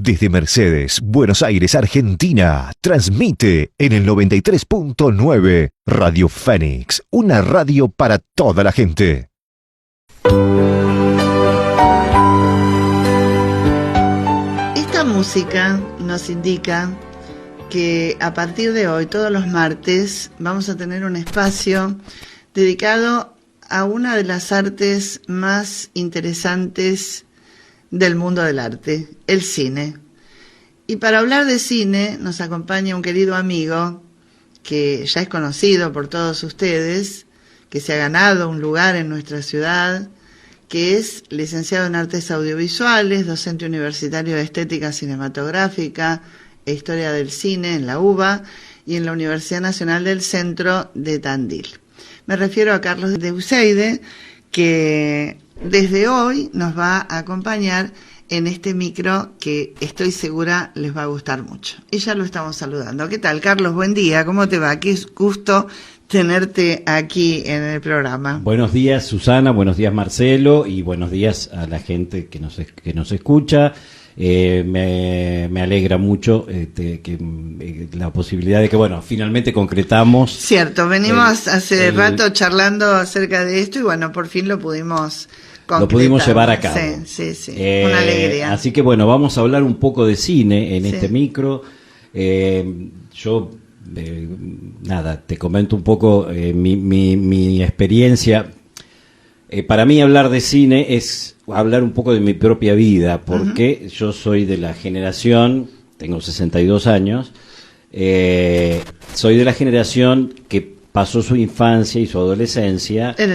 Desde Mercedes, Buenos Aires, Argentina, transmite en el 93.9 Radio Fénix, una radio para toda la gente. Esta música nos indica que a partir de hoy, todos los martes, vamos a tener un espacio dedicado a una de las artes más interesantes del mundo del arte, el cine. Y para hablar de cine nos acompaña un querido amigo que ya es conocido por todos ustedes, que se ha ganado un lugar en nuestra ciudad, que es licenciado en Artes Audiovisuales, docente universitario de Estética Cinematográfica e Historia del Cine en la UBA y en la Universidad Nacional del Centro de Tandil. Me refiero a Carlos de Useide, que desde hoy nos va a acompañar en este micro que estoy segura les va a gustar mucho. Y ya lo estamos saludando. ¿Qué tal, Carlos? Buen día, ¿cómo te va? Qué gusto tenerte aquí en el programa. Buenos días, Susana, buenos días, Marcelo, y buenos días a la gente que nos escucha. Me alegra mucho la posibilidad de que, bueno, finalmente concretamos. Cierto, venimos hace rato charlando acerca de esto y, bueno, por fin lo pudimos concretar. Lo pudimos llevar a cabo. Sí, una alegría. Así que, bueno, vamos a hablar un poco de cine en este micro. Yo... nada, te comento un poco mi experiencia. Para mí hablar de cine es hablar un poco de mi propia vida, porque yo soy de la generación, tengo 62 años, soy de la generación que pasó su infancia y su adolescencia en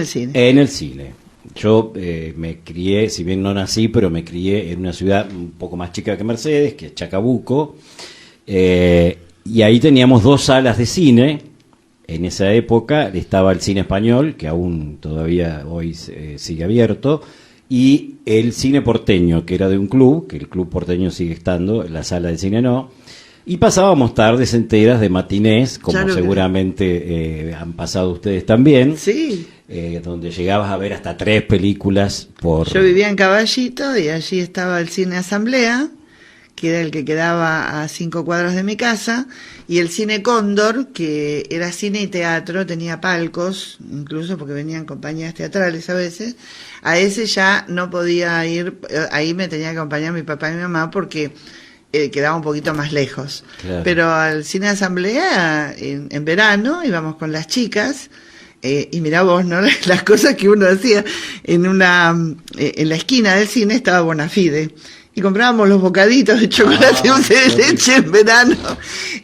el cine. Yo me crié, si bien no nací, pero me crié en una ciudad un poco más chica que Mercedes, que es Chacabuco, y ahí teníamos 2 salas de cine. En esa época estaba el cine español, que aún todavía hoy sigue abierto, y el cine porteño, que era de un club, que el club porteño sigue estando, la sala de cine no, y pasábamos tardes enteras de matinés, como claro, seguramente han pasado ustedes también, sí, donde llegabas a ver hasta 3 películas por... Yo vivía en Caballito y allí estaba el cine Asamblea, que era el que quedaba a 5 cuadras de mi casa, y el cine Cóndor, que era cine y teatro, tenía palcos, incluso porque venían compañías teatrales a veces. A ese ya no podía ir, ahí me tenía que acompañar mi papá y mi mamá porque quedaba un poquito más lejos. Claro. Pero al cine Asamblea, en verano, íbamos con las chicas, y mirá vos, ¿no? Las cosas que uno hacía. En la esquina del cine estaba Bonafide, y comprábamos los bocaditos de chocolate dulce de leche en verano.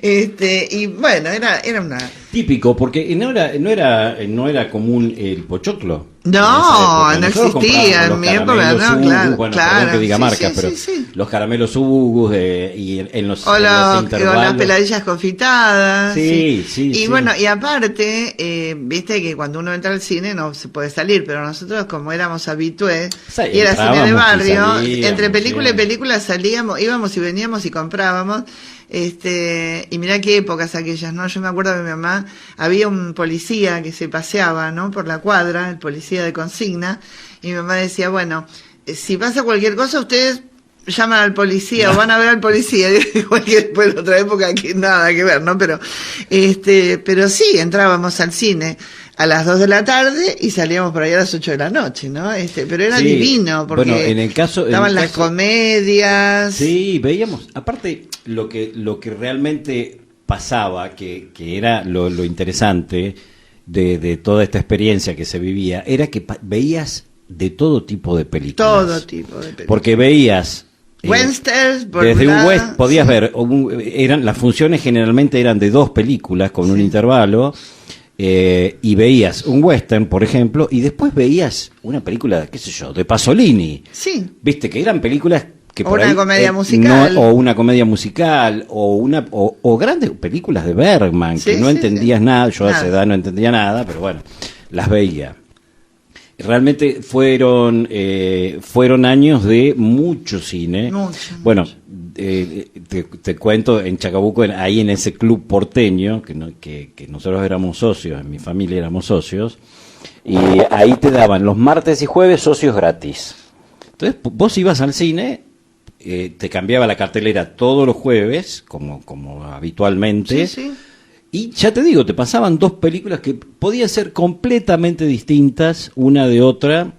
Y bueno, era una... Típico, porque no era común el pochoclo. No existía en mi época, no, claro. Bueno, claro, perdón que diga marcas, pero los caramelos Ugus y en los intervalos. O las peladillas confitadas. Sí. Y bueno, y aparte, viste que cuando uno entra al cine no se puede salir, pero nosotros como éramos habitués, y era cine de barrio, entre película y película salíamos, íbamos y veníamos y comprábamos. Y mirá qué épocas aquellas, ¿no? Yo me acuerdo que mi mamá, había un policía que se paseaba, ¿no? Por la cuadra, el policía de consigna, y mi mamá decía, bueno, si pasa cualquier cosa, ustedes llaman al policía o van a ver al policía. Igual que después de otra época que nada que ver, ¿no? Pero sí, entrábamos al cine a las 2 de la tarde y salíamos por ahí a las 8 de la noche, ¿no? Pero era divino, porque bueno, estaban las comedias. Sí, veíamos, aparte lo que realmente pasaba, que era lo interesante de toda esta experiencia que se vivía, era que veías de todo tipo de películas. Todo tipo de películas. Porque veías... Westerns, desde un western podías ver, las funciones generalmente eran de 2 películas con un intervalo, y veías un western, por ejemplo, y después veías una película, qué sé yo, de Pasolini. Sí. Viste que eran películas que por una ahí, comedia musical. o una comedia musical, o grandes películas de Bergman, que no entendías nada, yo a esa edad no entendía nada, pero bueno, las veía. Realmente fueron años de mucho cine. Bueno, te cuento, en Chacabuco, ahí en ese club porteño, que nosotros éramos socios, en mi familia éramos socios, y ahí te daban los martes y jueves socios gratis. Entonces vos ibas al cine te cambiaba la cartelera todos los jueves, como habitualmente. Sí, sí. Y ya te digo, te pasaban dos películas que podían ser completamente distintas una de otra,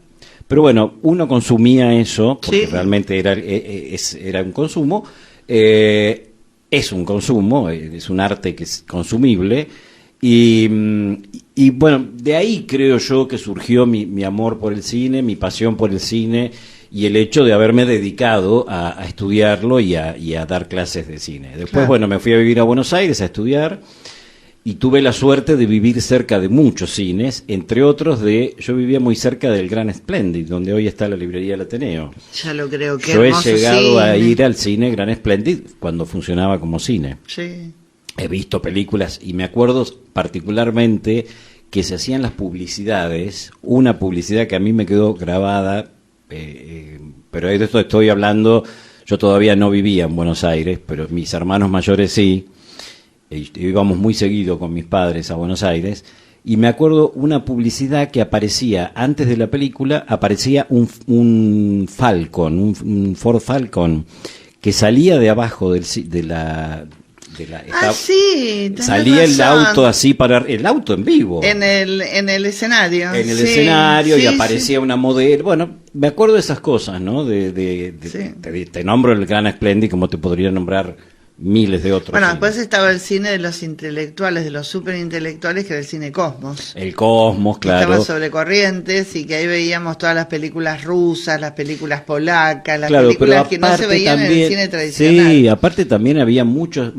pero bueno, uno consumía eso, porque Sí. realmente era un consumo, es un consumo, es un arte que es consumible, y bueno, de ahí creo yo que surgió mi amor por el cine, mi pasión por el cine, y el hecho de haberme dedicado a estudiarlo y a dar clases de cine. Después, Claro. bueno, me fui a vivir a Buenos Aires a estudiar, y tuve la suerte de vivir cerca de muchos cines, entre otros yo vivía muy cerca del Gran Splendid, donde hoy está la librería del Ateneo. Ya lo creo, qué Yo he hermoso llegado a cine. ir al cine Gran Splendid cuando funcionaba como cine. Sí. He visto películas y me acuerdo particularmente que se hacían las publicidades, una publicidad que a mí me quedó grabada, pero de esto estoy hablando, yo todavía no vivía en Buenos Aires, pero mis hermanos mayores sí. Íbamos muy seguido con mis padres a Buenos Aires, y me acuerdo una publicidad que aparecía antes de la película, aparecía un Falcon, un Ford Falcon, que salía de abajo de la Sí, tenés salía el razón. auto así el auto en vivo. En el escenario. En el sí, escenario, y sí, aparecía una modelo. Bueno, me acuerdo de esas cosas, ¿no? Sí. Te nombro el Gran Splendid, como te podría nombrar miles de otros. Bueno, cines. después estaba el cine de los intelectuales, de los superintelectuales, que era el cine Cosmos. El Cosmos, Que estaba claro. sobre Corrientes, y que ahí veíamos todas las películas rusas, las películas polacas, las Claro, películas pero que no se aparte veían en el también- cine tradicional. Sí, aparte también había muchos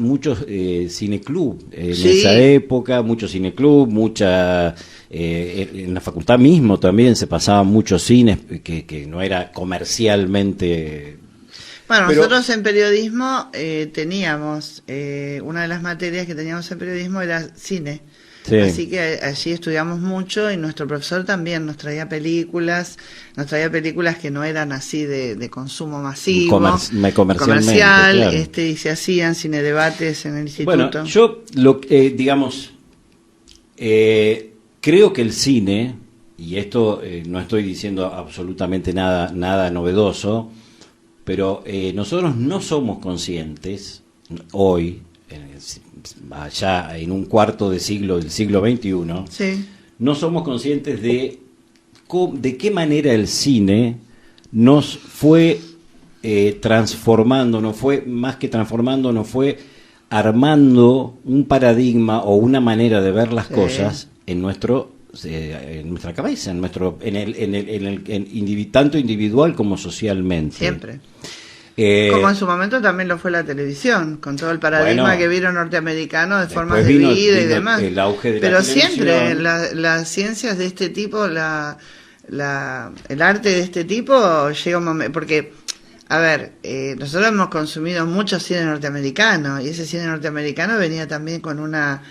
cineclub en Sí. esa época, muchos cineclub, en la facultad mismo también se pasaban muchos cines que no era comercialmente. Bueno, Pero- nosotros en periodismo teníamos, una de las materias que teníamos en periodismo era cine. Sí. Así que allí estudiamos mucho, y nuestro profesor también nos traía películas que no eran así de consumo masivo, Comercialmente, comercial, claro. y se hacían cine debates en el instituto. Bueno, yo digamos, creo que el cine, y esto no estoy diciendo absolutamente nada novedoso, pero nosotros no somos conscientes hoy, allá en un cuarto de siglo del siglo XXI, Sí, no somos conscientes de qué manera el cine nos fue transformando, nos fue, más que transformando, nos fue armando un paradigma o una manera de ver las Sí. cosas en nuestra cabeza, tanto individual como socialmente. siempre. Eh, Como en su momento también lo fue la televisión, con todo el paradigma Bueno, que vieron norteamericanos de después formas de vino vida y el demás. auge de la Pero televisión. siempre las ciencias de este tipo, el arte de este tipo, llega un momento, porque, a ver, nosotros hemos consumido mucho cine norteamericano, y ese cine norteamericano venía también con una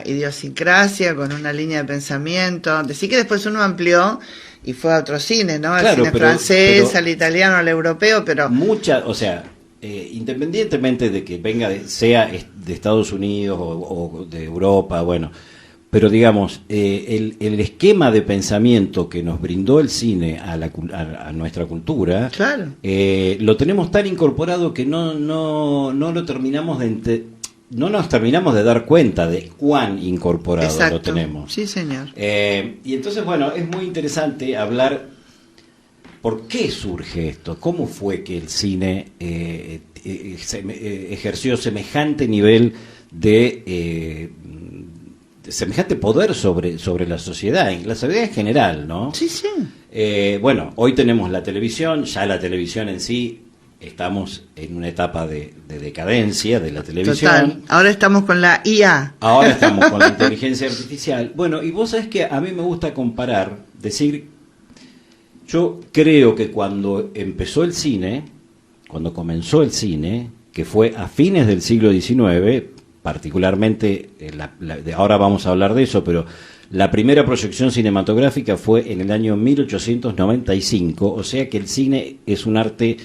idiosincrasia, con una línea de pensamiento. Decir que después uno amplió y fue a otro cine, ¿no? Al Claro, cine pero- francés, pero- al italiano, al europeo, pero o sea, independientemente de que venga sea de Estados Unidos o de Europa, bueno, pero digamos, el esquema de pensamiento que nos brindó el cine a nuestra cultura, claro. lo tenemos tan incorporado que no lo terminamos no nos terminamos de dar cuenta de cuán incorporado Exacto. lo tenemos. Sí, señor. Y entonces, bueno, es muy interesante hablar por qué surge esto, cómo fue que el cine ejerció semejante nivel de semejante poder sobre la sociedad en general, ¿no? Sí, sí. Bueno, hoy tenemos la televisión, ya la televisión en sí, estamos en una etapa de decadencia de la televisión. Total. Ahora estamos con la IA. Ahora estamos con la inteligencia artificial. Bueno, y vos sabés que a mí me gusta comparar, decir, yo creo que cuando comenzó el cine, que fue a fines del siglo XIX, particularmente, ahora vamos a hablar de eso, pero la primera proyección cinematográfica fue en el año 1895, o sea que el cine es un arte,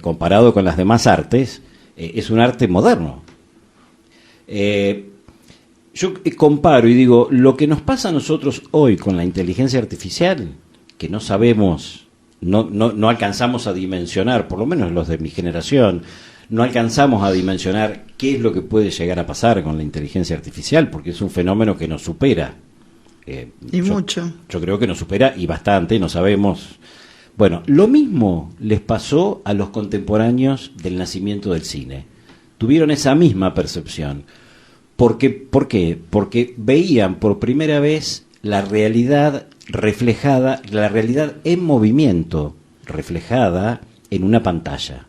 comparado con las demás artes, es un arte moderno. Yo comparo y digo, lo que nos pasa a nosotros hoy con la inteligencia artificial, que no sabemos no alcanzamos a dimensionar, por lo menos los de mi generación, no alcanzamos a dimensionar qué es lo que puede llegar a pasar con la inteligencia artificial, porque es un fenómeno que nos supera. Mucho. Yo creo que nos supera y bastante, no sabemos. Bueno, lo mismo les pasó a los contemporáneos del nacimiento del cine. Tuvieron esa misma percepción. ¿Por qué? Porque veían por primera vez la realidad reflejada, la realidad en movimiento, reflejada en una pantalla.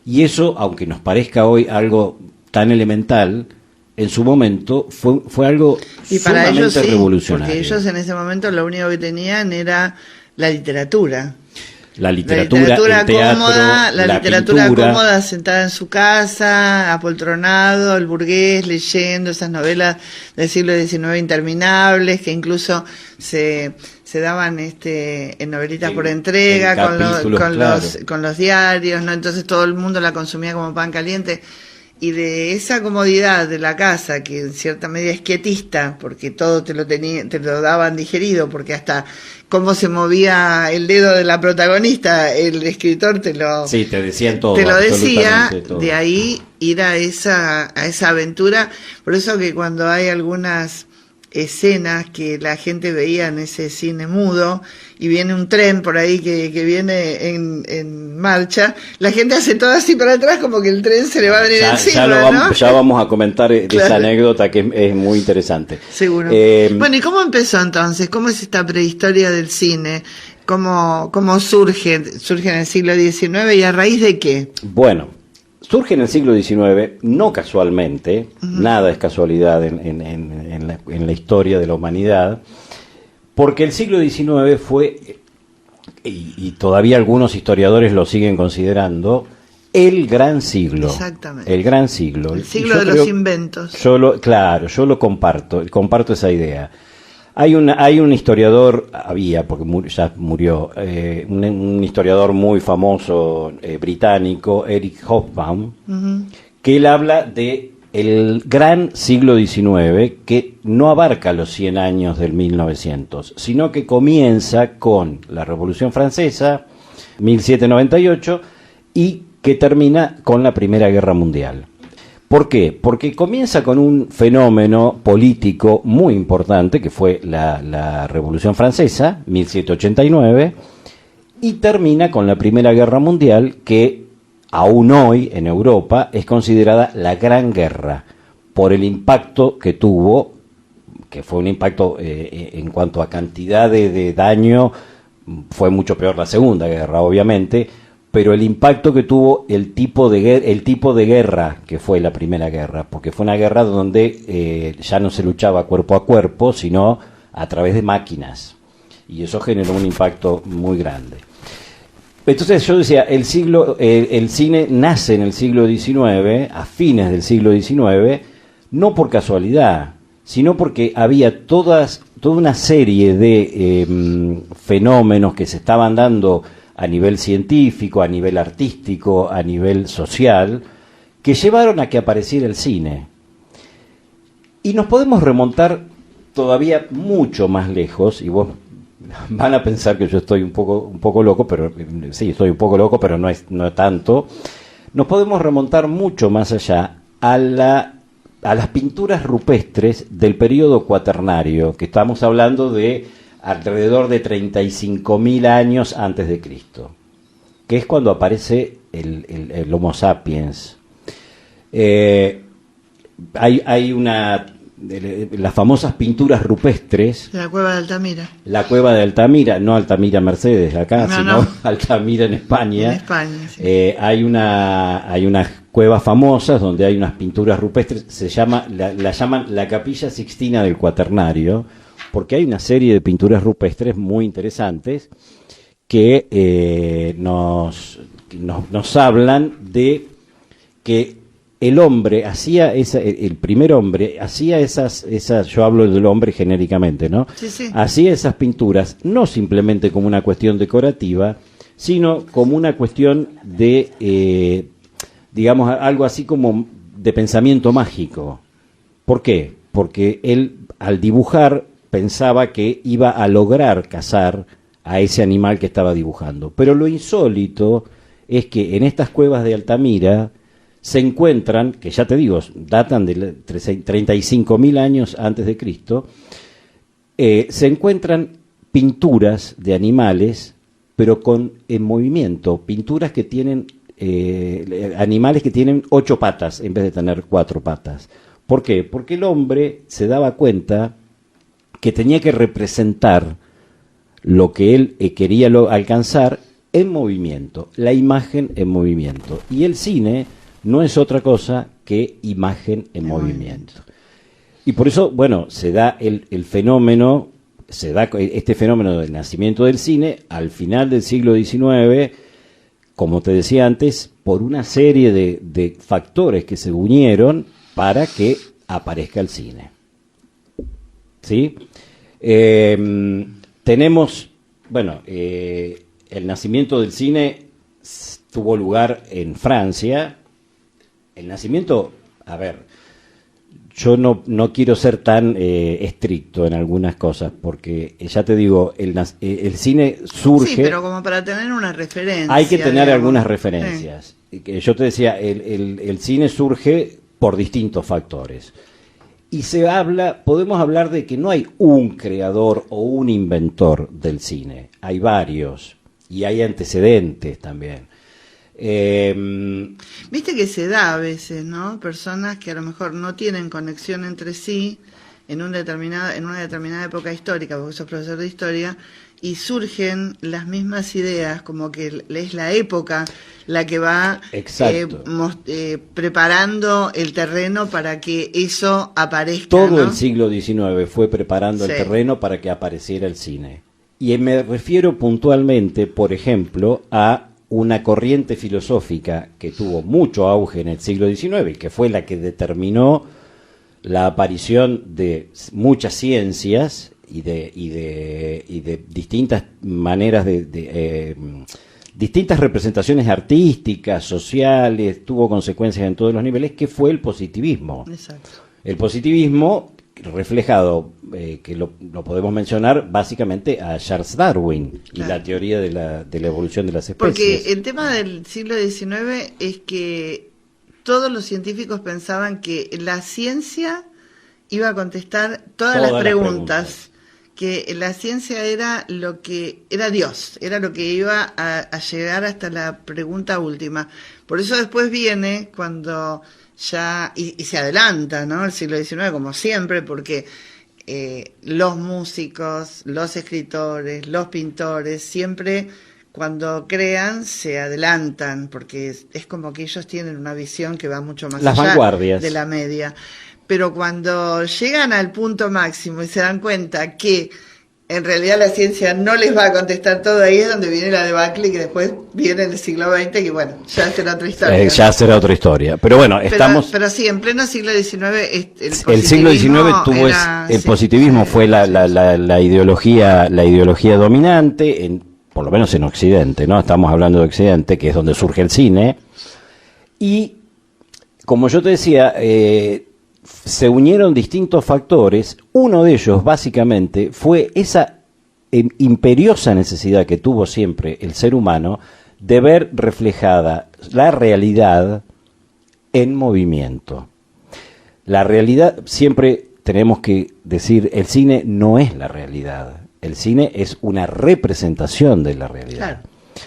Y eso, aunque nos parezca hoy algo tan elemental, en su momento fue algo y para sumamente ellos, sí, revolucionario. Porque ellos en ese momento lo único que tenían era la literatura. La literatura, el teatro, cómoda, la literatura pintura. cómoda, sentada en su casa, apoltronado, el burgués leyendo esas novelas del siglo XIX interminables, que incluso se daban en novelitas por entrega, con los diarios, ¿no? Entonces todo el mundo la consumía como pan caliente. Y de esa comodidad de la casa, que en cierta medida es quietista, porque todo te lo daban digerido, porque hasta cómo se movía el dedo de la protagonista, el escritor te decían todo, te lo decía, todo. De ahí ir a esa aventura. Por eso que cuando hay algunas escenas que la gente veía en ese cine mudo y viene un tren por ahí que viene en marcha, la gente hace todo así para atrás como que el tren se le va a venir encima, ¿no? Ya vamos a comentar esa anécdota que es muy interesante. Seguro. Bueno, ¿y cómo empezó entonces? ¿Cómo es esta prehistoria del cine? ¿Cómo surge? ¿Surge en el siglo XIX y a raíz de qué? Bueno, surge en el siglo XIX, no casualmente, nada es casualidad en la historia de la humanidad, porque el siglo XIX fue, y todavía algunos historiadores lo siguen considerando, el gran siglo. Exactamente. El gran siglo. El siglo de los inventos. Yo lo comparto esa idea. Hay un historiador, porque ya murió, un historiador muy famoso británico, Eric Hobsbawm, que él habla de el gran siglo XIX, que no abarca los 100 años del 1900, sino que comienza con la Revolución Francesa, 1798, y que termina con la Primera Guerra Mundial. ¿Por qué? Porque comienza con un fenómeno político muy importante, que fue la Revolución Francesa, 1789, y termina con la Primera Guerra Mundial, que aún hoy en Europa es considerada la Gran Guerra, por el impacto que tuvo, que fue un impacto en cuanto a cantidad de daño, fue mucho peor la Segunda Guerra, obviamente, pero el impacto que tuvo el tipo de guerra que fue la Primera Guerra, porque fue una guerra donde ya no se luchaba cuerpo a cuerpo, sino a través de máquinas, y eso generó un impacto muy grande. Entonces yo decía, el cine nace en el siglo XIX, a fines del siglo XIX, no por casualidad, sino porque había toda una serie de fenómenos que se estaban dando a nivel científico, a nivel artístico, a nivel social, que llevaron a que apareciera el cine. Y nos podemos remontar todavía mucho más lejos, y vos van a pensar que yo estoy un poco loco, pero sí, estoy un poco loco, pero no es tanto. Nos podemos remontar mucho más allá a las pinturas rupestres del periodo cuaternario, que estamos hablando de alrededor de 35.000 años antes de Cristo, que es cuando aparece el Homo sapiens. Hay las famosas pinturas rupestres. La cueva de Altamira. La cueva de Altamira, no Altamira Mercedes acá, sino no. Altamira en España. En España, sí. Hay unas cuevas famosas donde hay unas pinturas rupestres, la llaman la Capilla Sixtina del Cuaternario, porque hay una serie de pinturas rupestres muy interesantes que nos hablan de que el hombre hacía el primer hombre hacía esas, yo hablo del hombre genéricamente, ¿no? Sí, sí. Hacía esas pinturas no simplemente como una cuestión decorativa, sino como una cuestión de, digamos, algo así como de pensamiento mágico. ¿Por qué? Porque él, al dibujar, pensaba que iba a lograr cazar a ese animal que estaba dibujando. Pero lo insólito es que en estas cuevas de Altamira se encuentran, que ya te digo, datan de 35.000 años antes de Cristo, se encuentran pinturas de animales, pero en movimiento, pinturas que tienen animales que tienen 8 patas en vez de tener 4 patas. ¿Por qué? Porque el hombre se daba cuenta que tenía que representar lo que él quería alcanzar en movimiento, la imagen en movimiento. Y el cine no es otra cosa que imagen en movimiento. Y por eso, bueno, se da el fenómeno, se da este fenómeno del nacimiento del cine al final del siglo XIX, como te decía antes, por una serie de factores que se unieron para que aparezca el cine. ¿Sí? Tenemos, bueno, el nacimiento del cine tuvo lugar en Francia. El nacimiento, a ver, yo no quiero ser tan estricto en algunas cosas, porque ya te digo, el cine surge... Sí, pero como para tener una referencia. Hay que tener algunas referencias. Sí. Yo te decía, el cine surge por distintos factores. Y podemos hablar de que no hay un creador o un inventor del cine, hay varios, y hay antecedentes también. Viste que se da a veces, ¿no? Personas que a lo mejor no tienen conexión entre sí en una determinada época histórica, porque sos profesor de historia, y surgen las mismas ideas, como que es la época la que va preparando el terreno para que eso aparezca. Todo, ¿no? El siglo XIX fue preparando el terreno para que apareciera el cine. Y me refiero puntualmente, por ejemplo, a una corriente filosófica que tuvo mucho auge en el siglo XIX y que fue la que determinó la aparición de muchas ciencias y de distintas maneras distintas representaciones artísticas, sociales, tuvo consecuencias en todos los niveles, que fue el positivismo. Exacto. El positivismo reflejado, que lo podemos mencionar básicamente a Charles Darwin y la teoría de la evolución de las especies. Porque el tema del siglo XIX es que todos los científicos pensaban que la ciencia iba a contestar todas las preguntas, que la ciencia era lo que era Dios, era lo que iba a llegar hasta la pregunta última. Por eso después viene cuando ya, y se adelanta, ¿no? El siglo XIX, como siempre, porque los músicos, los escritores, los pintores, siempre cuando crean se adelantan, porque es como que ellos tienen una visión que va mucho más allá de la media. Pero cuando llegan al punto máximo y se dan cuenta que en realidad la ciencia no les va a contestar todo, ahí es donde viene la debacle, que después viene el siglo XX, que bueno, ya será otra historia. Ya será otra historia. Pero bueno, Pero sí, en pleno siglo XIX... El siglo XIX tuvo el positivismo fue la ideología dominante, por lo menos en Occidente, ¿no? Estamos hablando de Occidente, que es donde surge el cine. Y, como yo te decía... se unieron distintos factores. Uno de ellos, básicamente, fue esa imperiosa necesidad que tuvo siempre el ser humano de ver reflejada la realidad en movimiento. La realidad, siempre tenemos que decir, el cine no es la realidad. El cine es una representación de la realidad. Claro,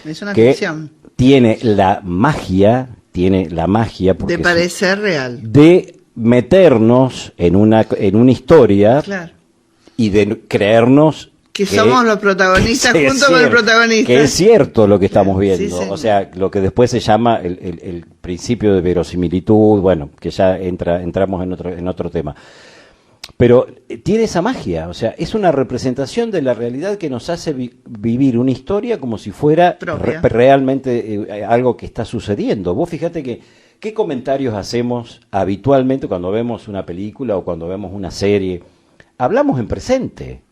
es una ficción. Tiene la magia porque de parecer real. De meternos en una historia, claro, y de creernos que somos los protagonistas junto con el protagonista. Que es cierto lo que estamos viendo, sí, o sea, lo que después se llama el principio de verosimilitud, bueno, que ya entramos en otro tema. Pero tiene esa magia, o sea, es una representación de la realidad que nos hace vivir una historia como si fuera realmente algo que está sucediendo. Vos fíjate que ¿qué comentarios hacemos habitualmente cuando vemos una película o cuando vemos una serie? Hablamos en presente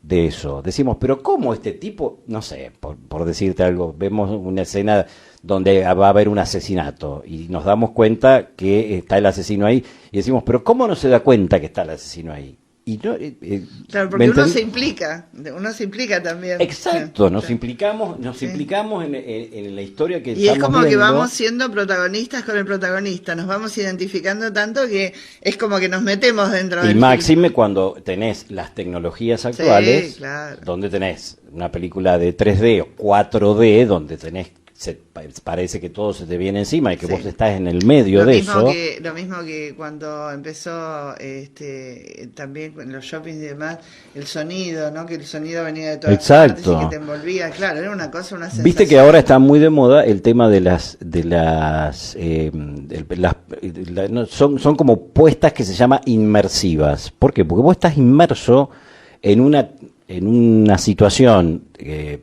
de eso. Decimos, pero ¿cómo este tipo? No sé, por decirte algo, vemos una escena donde va a haber un asesinato y nos damos cuenta que está el asesino ahí y decimos, pero ¿cómo no se da cuenta que está el asesino ahí? Y no, Claro, porque uno se implica también. Exacto, nos Sí. implicamos en la historia que Y es estamos como que viendo. vamos siendo protagonistas con el protagonista, nos vamos identificando tanto que es como que nos metemos dentro Y del máxime cuando tenés las tecnologías actuales, Sí, claro. donde tenés una película de 3D o 4D, donde parece que todo se te viene encima y que Sí. vos estás en el medio Lo de mismo eso. lo mismo que cuando empezó también en los shoppings y demás, el sonido, ¿no? Que el sonido venía de todas Exacto. partes y que te envolvía, claro, era una cosa, una sensación. Viste que ahora está muy de moda el tema de no, son como puestas que se llama inmersivas. ¿Por qué? Porque vos estás inmerso en una situación que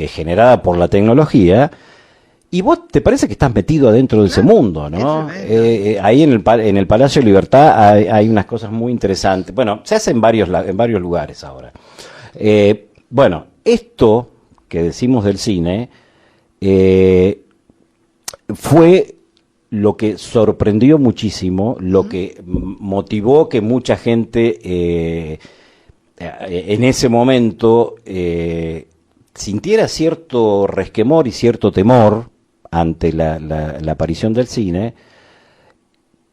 es generada por la tecnología. Y vos te parece que estás metido adentro de ese mundo, ¿no? Es tremendo. Ahí en el Palacio de Libertad hay unas cosas muy interesantes. Bueno, se hace en varios lugares ahora. Bueno, esto que decimos del cine fue lo que sorprendió muchísimo, lo que motivó que mucha gente en ese momento sintiera cierto resquemor y cierto temor ante la aparición del cine,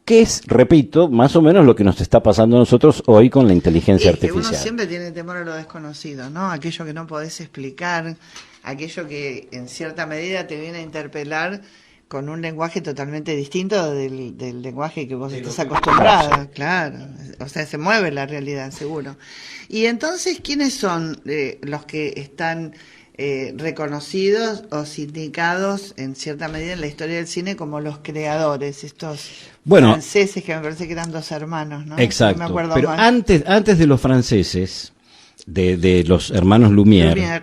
que es, repito, más o menos lo que nos está pasando a nosotros hoy con la inteligencia Es que uno artificial. siempre tiene temor a lo desconocido, ¿no? Aquello que no podés explicar, aquello que en cierta medida te viene a interpelar con un lenguaje totalmente distinto del lenguaje que vos estás acostumbrada, claro. O sea, se mueve la realidad, seguro. Y entonces, ¿quiénes son los que están reconocidos o sindicados en cierta medida en la historia del cine como los creadores, estos franceses que me parece que eran dos hermanos, ¿no? Exacto, No me acuerdo pero mal. antes de los franceses, de los hermanos Lumière,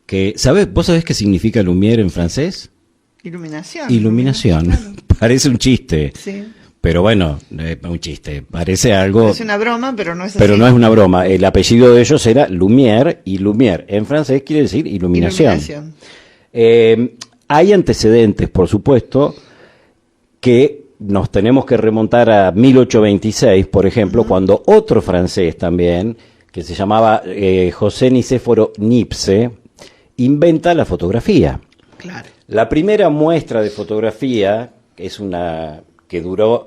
que vos sabés qué significa Lumière en francés? Iluminación. Iluminación. Claro. Parece un chiste. Sí. Pero bueno, un chiste, parece algo... Es una broma, pero no es así. Pero no es una broma, el apellido de ellos era Lumière, y Lumière en francés quiere decir iluminación. Hay antecedentes, por supuesto, que nos tenemos que remontar a 1826, por ejemplo, cuando otro francés también, que se llamaba José Nicéforo Niepce, inventa la fotografía. Claro. La primera muestra de fotografía, que duró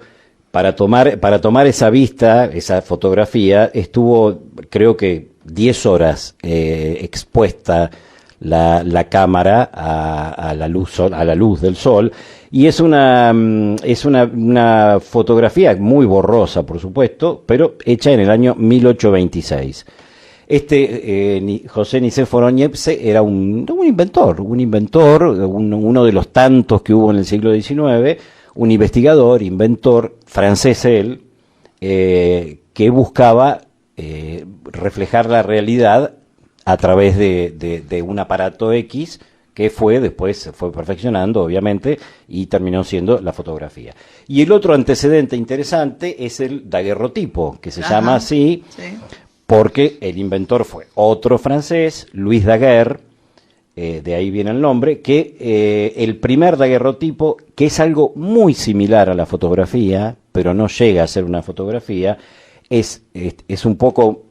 para tomar esa vista, esa fotografía, estuvo creo que 10 horas expuesta la cámara a la luz del sol, y es una fotografía muy borrosa, por supuesto, pero hecha en el año 1826. José Nicéforo Niepce era un inventor, uno de los tantos que hubo en el siglo XIX, un investigador, inventor, francés él, que buscaba reflejar la realidad a través de un aparato X que después se fue perfeccionando, obviamente, y terminó siendo la fotografía. Y el otro antecedente interesante es el daguerrotipo, que se llama así, sí, porque el inventor fue otro francés, Louis Daguerre, de ahí viene el nombre, que el primer daguerrotipo, que es algo muy similar a la fotografía, pero no llega a ser una fotografía, es un poco,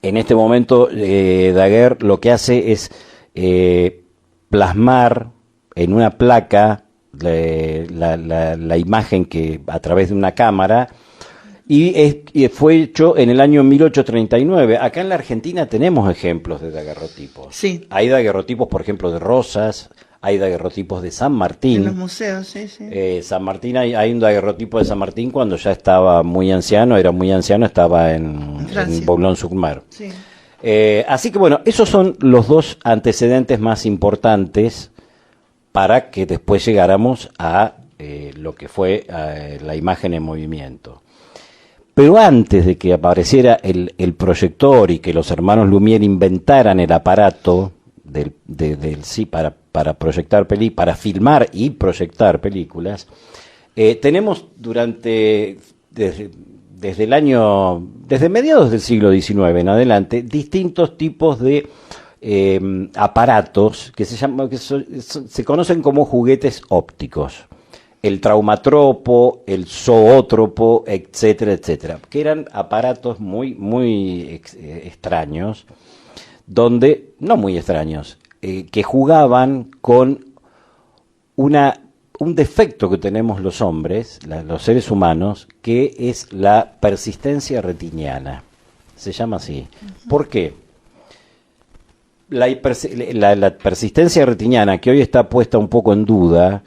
en este momento, Daguerre lo que hace es plasmar en una placa la imagen que a través de una cámara, y fue hecho en el año 1839. Acá en la Argentina tenemos ejemplos de daguerrotipos. Sí. Hay daguerrotipos, por ejemplo, de Rosas, hay daguerrotipos de San Martín. en los museos, sí, sí. San Martín, hay un daguerrotipo de San Martín cuando ya estaba muy anciano, estaba en Boulogne-sur-Mer. Sí. Así que bueno, esos son los dos antecedentes más importantes para que después llegáramos a lo que fue la imagen en movimiento. Pero antes de que apareciera el proyector y que los hermanos Lumière inventaran el aparato para proyectar para filmar y proyectar películas, tenemos desde mediados del siglo XIX en adelante, distintos tipos de aparatos que se conocen como juguetes ópticos. el traumatropo, el zoótropo, etcétera, etcétera, que eran aparatos muy extraños, donde, no muy extraños, que jugaban con un defecto que tenemos los hombres, los seres humanos, que es la persistencia retiniana. Se llama así. ¿Por qué? La persistencia retiniana, que hoy está puesta un poco en duda,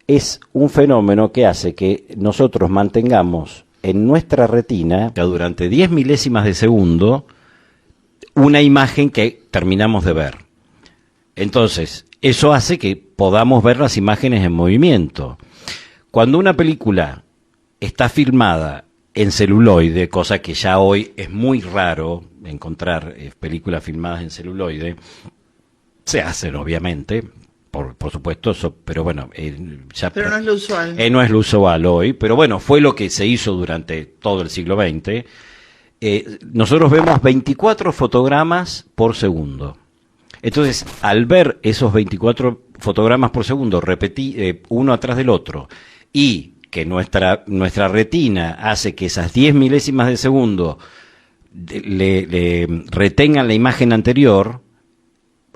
es un fenómeno que hace que nosotros mantengamos en nuestra retina, durante 10 milésimas de segundo, una imagen que terminamos de ver. Entonces, eso hace que podamos ver las imágenes en movimiento. Cuando una película está filmada en celuloide, cosa que ya hoy es muy raro encontrar películas filmadas en celuloide, se hacen obviamente, por supuesto, pero bueno, pero no es lo usual. No es lo usual hoy, pero bueno, fue lo que se hizo durante todo el siglo XX. Nosotros vemos 24 fotogramas por segundo. Entonces, al ver esos 24 fotogramas por segundo uno atrás del otro, y que nuestra retina hace que esas 10 milésimas de segundo le retengan la imagen anterior,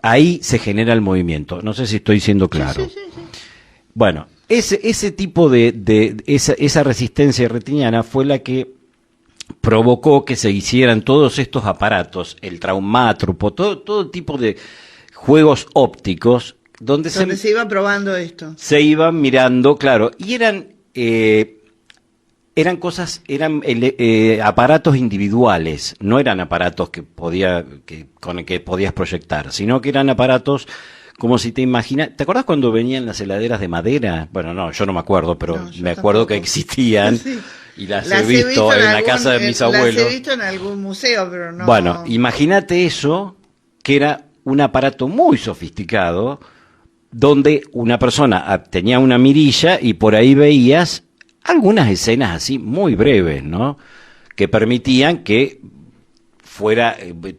ahí se genera el movimiento. No sé si estoy siendo claro. Sí. Bueno, ese tipo esa resistencia retiniana fue la que provocó que se hicieran todos estos aparatos, el traumátropo, todo tipo de juegos ópticos, donde se iba probando esto. Se iban mirando, claro, y eran aparatos individuales, no eran aparatos con el que podías proyectar, sino que eran aparatos como si te imaginas. ¿Te acuerdas cuando venían las heladeras de madera? Bueno, no, yo no me acuerdo, pero me acuerdo que existían. Sí. Y las he visto en la casa de mis abuelos. Las he visto en algún museo, pero no. Bueno, imagínate eso, que era un aparato muy sofisticado, donde una persona tenía una mirilla y por ahí veías algunas escenas así muy breves, ¿no? Que permitían que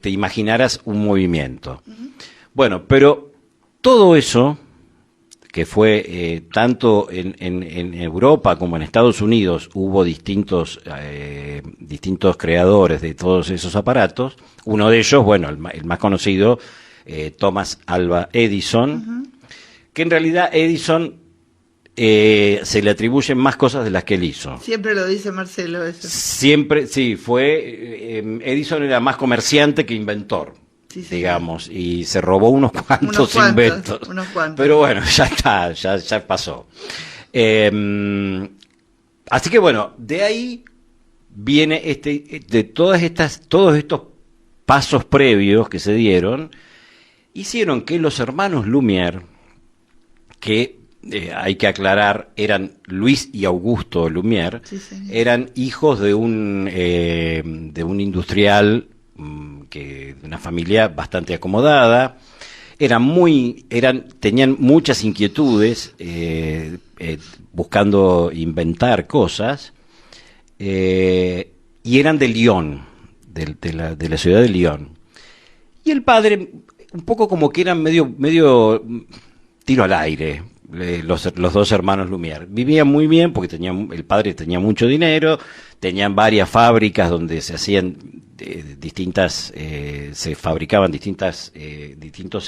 te imaginaras un movimiento. Uh-huh. Bueno, pero todo eso, que fue tanto en Europa como en Estados Unidos, hubo distintos creadores de todos esos aparatos. Uno de ellos, bueno, el más conocido, Thomas Alva Edison, uh-huh. Que en realidad Edison se le atribuyen más cosas de las que él hizo. Siempre lo dice Marcelo eso. Siempre, sí, Edison era más comerciante que inventor. Sí, digamos, y se robó unos cuantos inventos. Pero bueno, ya está, ya pasó. Así que bueno, de ahí viene todos estos pasos previos que se dieron, hicieron que los hermanos Lumière, que hay que aclarar, eran Luis y Augusto Lumière, sí, eran hijos de un industrial, de una familia bastante acomodada, tenían muchas inquietudes, buscando inventar cosas, y eran de Lyon, de la ciudad de Lyon. Y el padre, un poco como que eran medio tiro al aire, los dos hermanos Lumière. Vivían muy bien porque el padre tenía mucho dinero, tenían varias fábricas donde se hacían se fabricaban distintos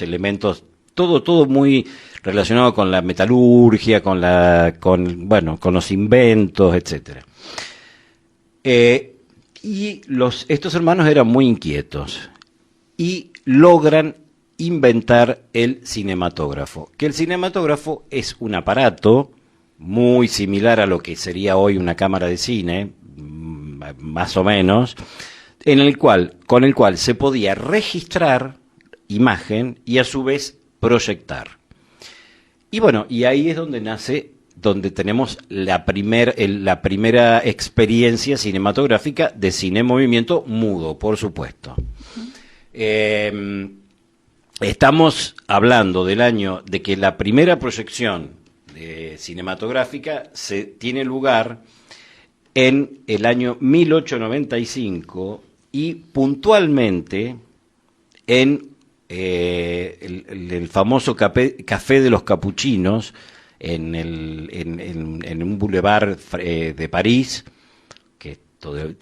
elementos, todo muy relacionado con la metalurgia, con los inventos, etcétera. Y estos hermanos eran muy inquietos y logran inventar el cinematógrafo, que el cinematógrafo es un aparato muy similar a lo que sería hoy una cámara de cine, más o menos, con el cual se podía registrar imagen y a su vez proyectar. Y bueno, y ahí es donde tenemos la primera experiencia cinematográfica de cine en movimiento mudo, por supuesto. Estamos hablando del año de que la primera proyección cinematográfica tiene lugar en el año 1895 y puntualmente en el famoso café de los capuchinos en un boulevard de París, que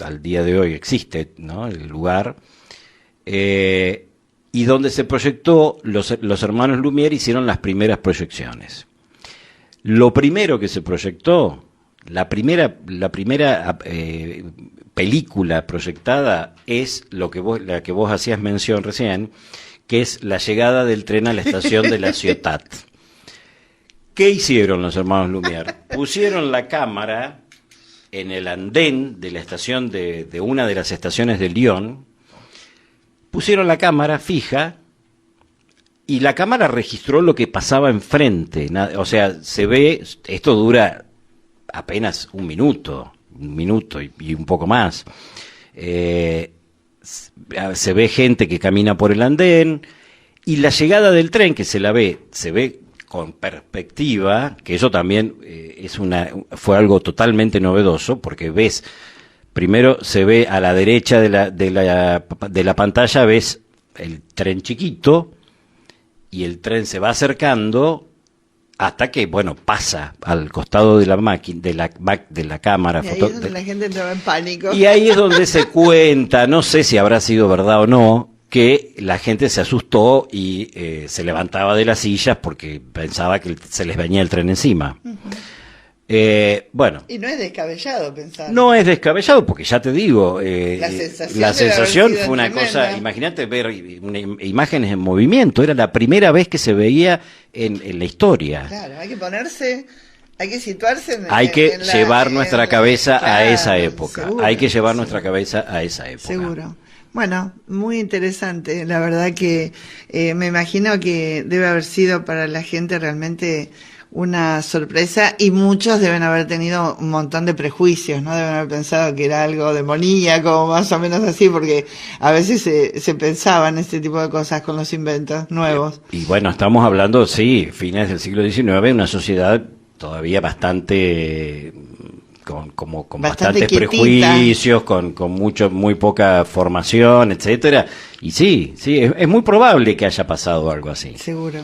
al día de hoy existe, ¿no?, el lugar, y donde se proyectó, los hermanos Lumière hicieron las primeras proyecciones. Lo primero que se proyectó, la primera película proyectada es la que vos hacías mención recién, que es la llegada del tren a la estación de La Ciotat. ¿Qué hicieron los hermanos Lumière? Pusieron la cámara en el andén de la estación de una de las estaciones de Lyon, pusieron la cámara fija y la cámara registró lo que pasaba enfrente. O sea, se ve, esto dura apenas un minuto y un poco más. Se ve gente que camina por el andén y la llegada del tren, que se ve con perspectiva, que eso también fue algo totalmente novedoso, porque primero se ve a la derecha de la pantalla, ves el tren chiquito y el tren se va acercando hasta que, bueno, pasa al costado de la máquina, de la cámara. Y ahí es donde la gente entraba en pánico. Y ahí es donde se cuenta, no sé si habrá sido verdad o no, que la gente se asustó y se levantaba de las sillas porque pensaba que se les venía el tren encima. Uh-huh. Bueno. Y no es descabellado pensar. No es descabellado, porque ya te digo, la sensación fue una tremenda cosa, imagínate ver imágenes en movimiento, era la primera vez que se veía en la historia. Claro, hay que situarse hay que llevar nuestra cabeza a esa época, seguro, hay que llevar nuestra cabeza a esa época. Seguro. Bueno, muy interesante, la verdad que me imagino que debe haber sido para la gente realmente una sorpresa, y muchos deben haber tenido un montón de prejuicios, ¿no? Deben haber pensado que era algo demoníaco, más o menos así, porque a veces se pensaban este tipo de cosas con los inventos nuevos. Y bueno, estamos hablando, sí, fines del siglo XIX, una sociedad todavía bastante con bastantes prejuicios, con muy poca formación, etcétera. Y sí, es muy probable que haya pasado algo así. Seguro.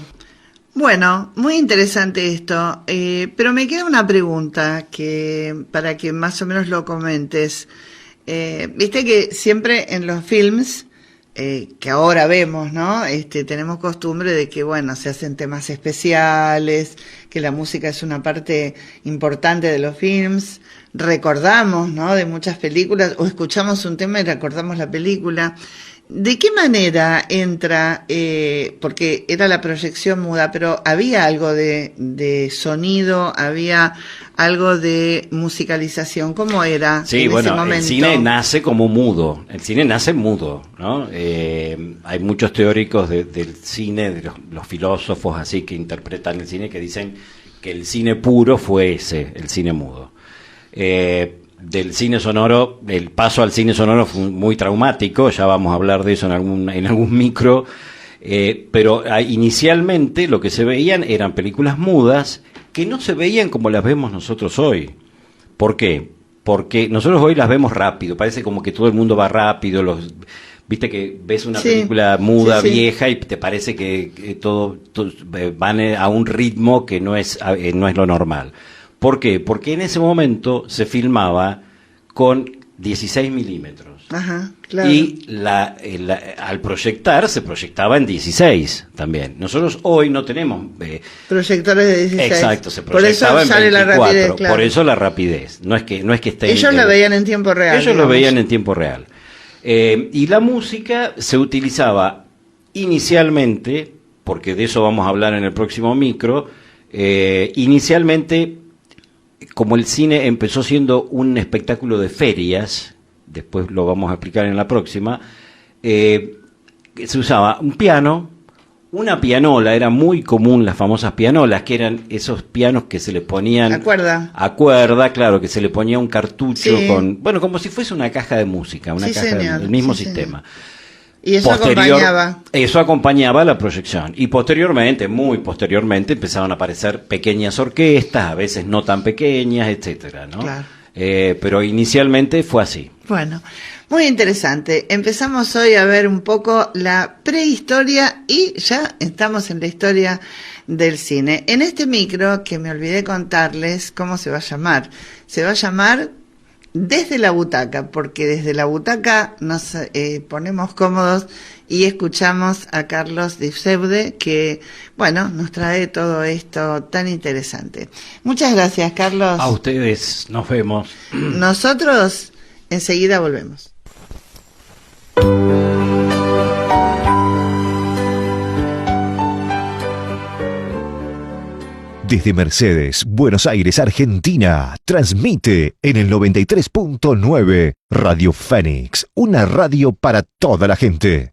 Bueno, muy interesante esto, pero me queda una pregunta para que más o menos lo comentes. Viste que siempre en los films que ahora vemos, ¿no? Tenemos costumbre de que, bueno, se hacen temas especiales, que la música es una parte importante de los films. Recordamos, ¿no?, de muchas películas, o escuchamos un tema y recordamos la película. ¿De qué manera entra, porque era la proyección muda, pero había algo de sonido, había algo de musicalización? ¿Cómo era sí, en bueno, ese momento? El cine nace como mudo, el cine nace mudo, ¿no? Hay muchos teóricos del cine, de los filósofos así que interpretan el cine, que dicen que el cine puro fue el cine mudo. Del cine sonoro, el paso al cine sonoro fue muy traumático, ya vamos a hablar de eso en algún micro, pero inicialmente lo que se veían eran películas mudas que no se veían como las vemos nosotros hoy. ¿Por qué? Porque nosotros hoy las vemos rápido, parece como que todo el mundo va rápido, viste que ves una película muda, vieja, y te parece que todo van a un ritmo que no es lo normal. ¿Por qué? Porque en ese momento se filmaba con 16 milímetros. Ajá, claro. Y al proyectar, se proyectaba en 16 también. Nosotros hoy no tenemos proyectores de 16. Exacto, se proyectaba en 24. La rapidez, claro. Por eso la rapidez. No es que esté. Ellos la veían en tiempo real. Ellos lo veían en tiempo real. Y la música se utilizaba inicialmente, porque de eso vamos a hablar en el próximo micro, inicialmente, como el cine empezó siendo un espectáculo de ferias, después lo vamos a explicar en la próxima, se usaba un piano, una pianola, era muy común las famosas pianolas, que eran esos pianos que se le ponían a cuerda, claro, que se le ponía un cartucho como si fuese una caja de música, el mismo sistema. Señor. Y eso acompañaba. Eso acompañaba la proyección. Y muy posteriormente, empezaron a aparecer pequeñas orquestas, a veces no tan pequeñas, etcétera, ¿no? Claro. Pero inicialmente fue así. Bueno, Muy interesante. Empezamos hoy a ver un poco la prehistoria y ya estamos en la historia del cine. En este micro, que me olvidé contarles cómo se va a llamar. Se va a llamar Desde la Butaca, porque desde la butaca nos ponemos cómodos y escuchamos a Carlos Dipseude, que, bueno, nos trae todo esto tan interesante. Muchas gracias, Carlos. A ustedes, nos vemos. Nosotros enseguida volvemos. Desde Mercedes, Buenos Aires, Argentina, transmite en el 93.9 Radio Fénix, una radio para toda la gente.